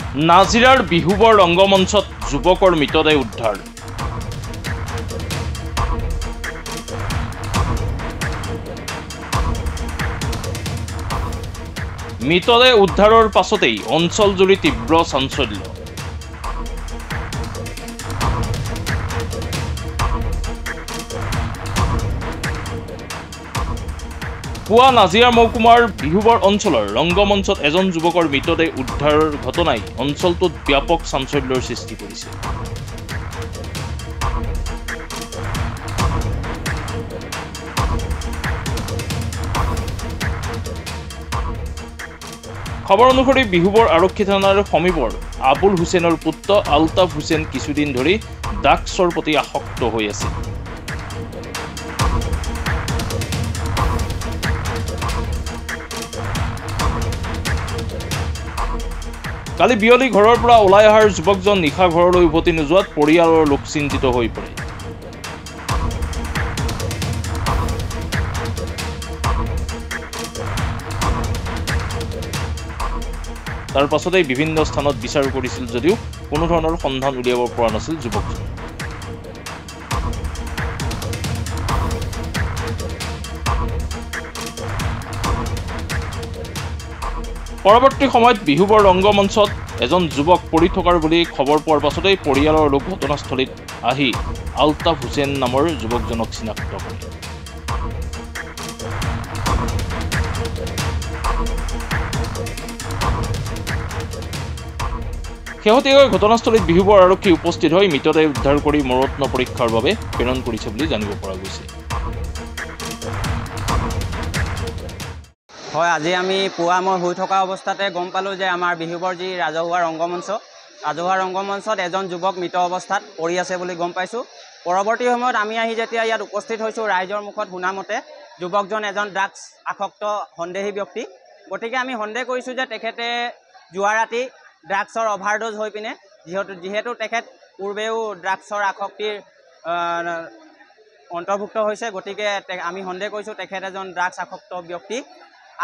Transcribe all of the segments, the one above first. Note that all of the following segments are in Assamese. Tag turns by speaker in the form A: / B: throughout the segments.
A: নাজিৰাৰ বিহুবৰ ৰংগমঞ্চত যুৱকৰ মৃতদেহ উদ্ধাৰ। মৃতদেহ উদ্ধাৰৰ পাছতেই অঞ্চলজুৰি তীব্ৰ চাঞ্চল্য। পুৱা নাজিৰা মহকুমাৰ বিহুবৰ অঞ্চলৰ ৰংগমঞ্চত এজন যুৱকৰ মৃতদেহ উদ্ধাৰৰ ঘটনাই অঞ্চলটোত ব্যাপক চাঞ্চল্যৰ সৃষ্টি কৰিছে। খবৰ অনুসৰি বিহুবৰ আৰক্ষী থানাৰ সমীপৰ আবুল হুছেইনৰ পুত্ৰ আলতাফ হুছেইন কিছুদিন ধৰি ড্ৰাগছৰ প্ৰতি আসক্ত হৈ আছিল। কালি বিয়লি ঘৰৰ পৰা ওলাই অহাৰ যুৱকজন নিশা ঘৰলৈ উভতি নোযোৱাত পৰিয়ালৰ লোক চিন্তিত হৈ পৰে। তাৰ পাছতেই বিভিন্ন স্থানত বিচাৰ কৰিছিল যদিও কোনো ধৰণৰ সন্ধান উলিয়াব পৰা নাছিল যুৱকজন। পৰৱৰ্তী সময়ত বিহুবৰ ৰংগমঞ্চত এজন যুৱক পৰি থকাৰ বুলি খবৰ পোৱাৰ পাছতেই পৰিয়ালৰ লোক ঘটনাস্থলীত আহি আলতাফ হুছেইন নামৰ যুৱকজনক চিনাক্ত কৰে। শেহতীয়াকৈ ঘটনাস্থলীত বিহুবৰ আৰক্ষী উপস্থিত হৈ মৃতদেহ উদ্ধাৰ কৰি মৰণোত্তৰ পৰীক্ষাৰ বাবে প্ৰেৰণ কৰিছে বুলি জানিব পৰা গৈছে।
B: হয়, আজি আমি পুৱা মই শুই থকা অৱস্থাতে গম পালোঁ যে আমাৰ বিহুবৰ যি ৰাজহুৱা ৰংগমঞ্চত এজন যুৱক মৃত অৱস্থাত পৰি আছে বুলি গম পাইছোঁ। পৰৱৰ্তী সময়ত আমি আহি যেতিয়া ইয়াত উপস্থিত হৈছোঁ, ৰাইজৰ মুখত শুনামতে যুৱকজন এজন ড্ৰাগছ আসক্ত সন্দেহী ব্যক্তি। গতিকে আমি সন্দেহ কৰিছোঁ যে তেখেতে যোৱা ৰাতি ড্ৰাগছৰ অভাৰড'জ হৈ পিনে যিহেতু তেখেত পূৰ্বেও ড্ৰাগছৰ আসক্তিৰ অন্তৰ্ভুক্ত হৈছে, গতিকে আমি সন্দেহ কৰিছোঁ তেখেত এজন ড্ৰাগছ আসক্ত ব্যক্তি।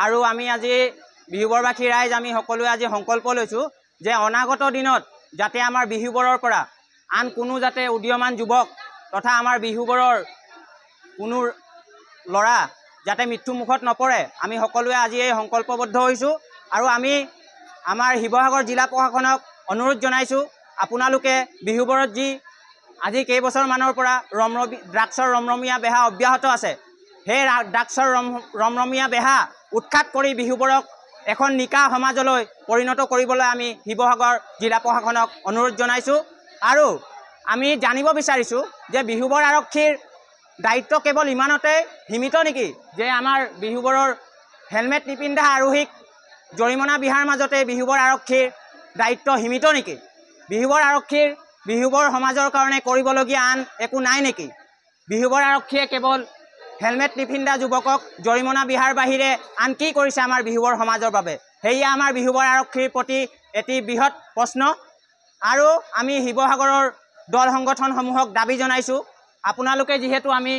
B: আৰু আমি আজি বিহুবৰবাসী ৰাইজ আমি সকলোৱে আজি সংকল্প লৈছোঁ যে অনাগত দিনত যাতে আমাৰ বিহুবৰৰ পৰা আন কোনো যাতে উদীয়মান যুৱক তথা আমাৰ বিহুবৰৰ কোনো ল'ৰা যাতে মৃত্যুমুখত নপৰে, আমি সকলোৱে আজি এই সংকল্পবদ্ধ হৈছোঁ। আৰু আমি আমাৰ শিৱসাগৰ জিলা প্ৰশাসনক অনুৰোধ জনাইছোঁ, আপোনালোকে বিহুবৰত যি আজি কেইবছৰমানৰ পৰা ড্ৰাগছৰ ৰমৰমীয়া বেহা অব্যাহত আছে, সেই ড্ৰাগছৰ ৰমৰমীয়া বেহা উৎখাত কৰি বিহুবৰক এখন নিকা সমাজলৈ পৰিণত কৰিবলৈ আমি শিৱসাগৰ জিলা প্ৰশাসনক অনুৰোধ জনাইছোঁ। আৰু আমি জানিব বিচাৰিছোঁ যে বিহুবৰ আৰক্ষীৰ দায়িত্ব কেৱল ইমানতে সীমিত নেকি, যে আমাৰ বিহুবৰৰ হেলমেট নিপিন্ধা আৰোহীক জৰিমনা বিহাৰ মাজতে বিহুবৰ আৰক্ষীৰ দায়িত্ব সীমিত নেকি? বিহুবৰ আৰক্ষীৰ বিহুবৰ সমাজৰ কাৰণে কৰিবলগীয়া আন একো নাই নেকি? বিহুবৰ আৰক্ষীয়ে কেৱল হেলমেট নিপিন্ধা যুৱকক জৰিমনা বিহাৰ বাহিৰে আন কি কৰিছে আমাৰ বিহুবৰ সমাজৰ বাবে? সেয়া আমাৰ বিহুবৰ আৰক্ষীৰ প্ৰতি এটি বৃহৎ প্ৰশ্ন। আৰু আমি শিৱসাগৰৰ দল সংগঠনসমূহক দাবী জনাইছোঁ, আপোনালোকে যিহেতু আমি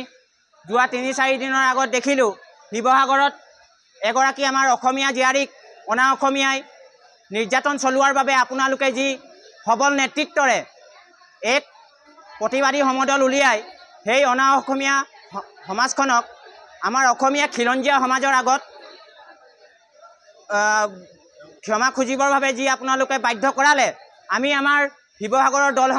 B: যোৱা ৩-৪ দিনৰ আগত দেখিলোঁ শিৱসাগৰত এগৰাকী আমাৰ অসমীয়া জীয়াৰীক অনা অসমীয়াই নিৰ্যাতন চলোৱাৰ বাবে আপোনালোকে যি সবল নেতৃত্বৰে এক প্ৰতিবাদী সমদল উলিয়াই সেই অনা অসমীয়া সমাজখনক আমাৰ অসমীয়া খিলঞ্জীয়া সমাজৰ আগত ক্ষমা খুজিবৰ বাবে যি আপোনালোকে বাধ্য কৰালে, আমি আমাৰ শিৱসাগৰৰ দল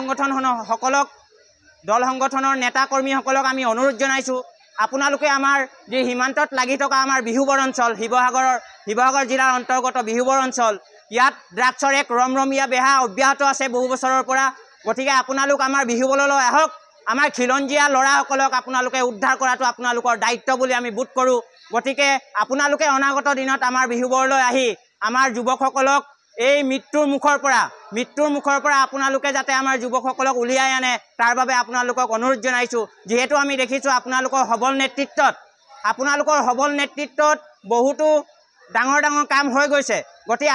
B: সংগঠনৰ নেতা কৰ্মীসকলক আমি অনুৰোধ জনাইছোঁ, আপোনালোকে আমাৰ যি সীমান্তত লাগি থকা আমাৰ বিহুবৰ অঞ্চল, শিৱসাগৰ জিলাৰ অন্তৰ্গত বিহুবৰ অঞ্চল, ইয়াত ড্ৰাগছৰ এক ৰমৰমীয়া বেহা অব্যাহত আছে বহু বছৰৰ পৰা। গতিকে আপোনালোক আমাৰ বিহুবৰলৈ আহক, আমাৰ খিলঞ্জীয়া ল'ৰাসকলক আপোনালোকে উদ্ধাৰ কৰাটো আপোনালোকৰ দায়িত্ব বুলি আমি বোধ কৰোঁ। গতিকে আপোনালোকে অনাগত দিনত আমাৰ বিহুবৰলৈ আহি আমাৰ যুৱকসকলক এই মৃত্যুৰ মুখৰ পৰা আপোনালোকে যাতে আমাৰ যুৱকসকলক উলিয়াই আনে, তাৰ বাবে আপোনালোকক অনুৰোধ জনাইছোঁ। যিহেতু আমি দেখিছোঁ আপোনালোকৰ সবল নেতৃত্বত বহুতো ডাঙৰ কাম হৈ গৈছে। গতিকে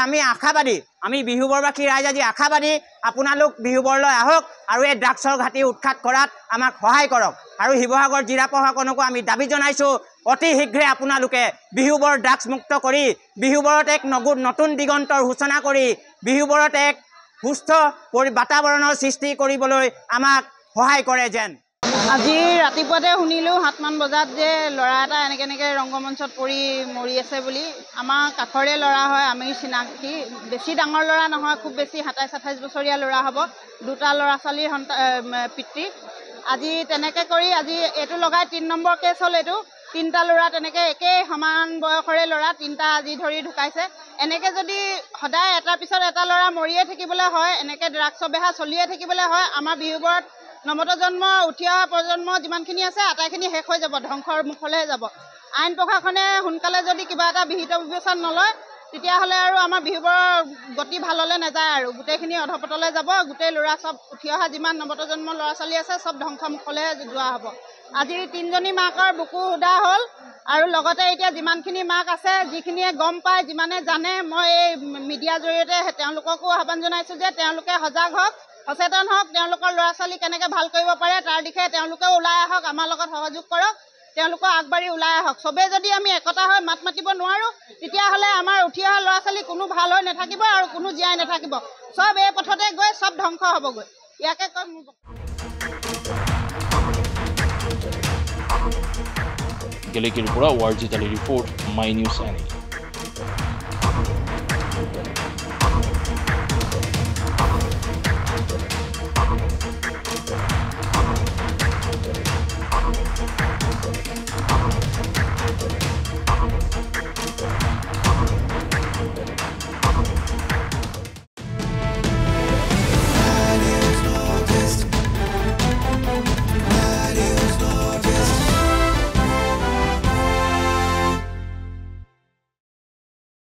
B: আমি বিহুবৰবাসী ৰাইজ আজি আশাবাদী, আপোনালোক বিহুবৰলৈ আহক আৰু এই ড্ৰাগছৰ ঘাটি উৎখাত কৰাত আমাক সহায় কৰক। আৰু শিৱসাগৰ জিলা প্ৰশাসনকো আমি দাবী জনাইছোঁ, অতি শীঘ্ৰে আপোনালোকে বিহুবৰ ড্ৰাগছ মুক্ত কৰি বিহুবৰত এক নতুন দিগন্তৰ সূচনা কৰি বিহুবৰত এক সুস্থ বাতাবৰণৰ সৃষ্টি কৰিবলৈ আমাক সহায় কৰে যেন।
C: আজি ৰাতিপুৱাতে শুনিলোঁ 7মান বজাত যে ল'ৰা এটা এনেকৈ ৰংগমঞ্চত পৰি মৰি আছে বুলি। আমাৰ কাষৰে ল'ৰা হয়, আমি চিনাকি, বেছি ডাঙৰ ল'ৰা নহয়, খুব বেছি 27-28 বছৰীয়া ল'ৰা হ'ব, 2টা ল'ৰা ছোৱালীৰ পিতৃ। আজি তেনেকৈ কৰি আজি এইটো লগাই 3 নম্বৰ কেছ হ'ল। এইটো 3টা ল'ৰা তেনেকৈ একেই সমান বয়সৰে ল'ৰা 3টা আজি ধৰি ঢুকাইছে। এনেকৈ যদি সদায় এটাৰ পিছত এটা ল'ৰা মৰিয়ে থাকিবলৈ হয়, এনেকৈ ড্ৰাগছৰ বেহা চলিয়ে থাকিবলৈ হয়, আমাৰ বিহুবোৰত নৱপ্ৰজন্ম উঠি অহা প্ৰজন্ম যিমানখিনি আছে আটাইখিনি শেষ হৈ যাব, ধ্বংসৰ মুখলৈহে যাব। আইন প্ৰশাসনে সোনকালে যদি কিবা এটা বিহিত ব্যৱস্থা নলয়, তেতিয়াহ'লে আৰু আমাৰ বিহুবোৰৰ গতি ভাললৈ নাযায় আৰু গোটেইখিনি অধপতলৈ যাব। গোটেই ল'ৰা চব উঠি অহা যিমান নৱপ্ৰজন্ম ল'ৰা ছোৱালী আছে চব ধ্বংস মুখলৈহে যোৱা হ'ব। আজি 3জনী মাকৰ বুকু উদা হ'ল আৰু লগতে এতিয়া যিমানখিনি মাক আছে, যিখিনিয়ে গম পায়, যিমানে জানে, মই এই মিডিয়াৰ জৰিয়তে তেওঁলোককো আহ্বান জনাইছোঁ যে তেওঁলোকে সজাগ হওক, সচেতন হওক, তেওঁলোকৰ ল'ৰা ছোৱালী কেনেকৈ ভাল কৰিব পাৰে তাৰ দিশে তেওঁলোকেও ওলাই আহক, আমাৰ লগত সহযোগ কৰক, তেওঁলোকক আগবাঢ়ি ওলাই আহক। চবেই যদি আমি একতা হৈ মাত মাতিব নোৱাৰোঁ, তেতিয়াহ'লে আমাৰ উঠি অহা ল'ৰা ছোৱালী কোনো ভাল হৈ নাথাকিব আৰু কোনো জীয়াই নাথাকিব। চব এই পথতে গৈ চব ধ্বংস হ'বগৈ। ইয়াকে কয় মোৰ।
A: গেলেকীৰ পৰা ৱাৰ্জিতালী ৰিপৰ্ট, মাই নিউজ এনি।